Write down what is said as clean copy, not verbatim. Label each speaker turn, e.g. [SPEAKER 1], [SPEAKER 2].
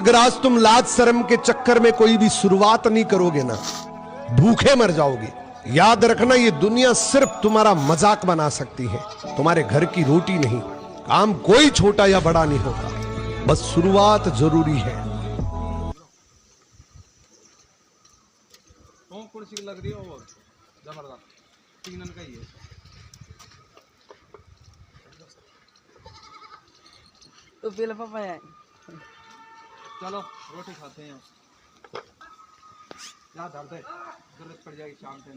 [SPEAKER 1] अगर आज तुम लाज शर्म के चक्कर में कोई भी शुरुआत नहीं करोगे ना, भूखे मर जाओगे। याद रखना, ये दुनिया सिर्फ तुम्हारा मजाक बना सकती है, तुम्हारे घर की रोटी नहीं। काम कोई छोटा या बड़ा नहीं होता, बस शुरुआत जरूरी है।
[SPEAKER 2] कौन सी लग रही है वो जबरदस्त तीनन का ही है।
[SPEAKER 3] तो पहले पापा है,
[SPEAKER 2] चलो रोटी खाते हैं। क्या धर दे, जरूरत पड़ जाएगी शाम को।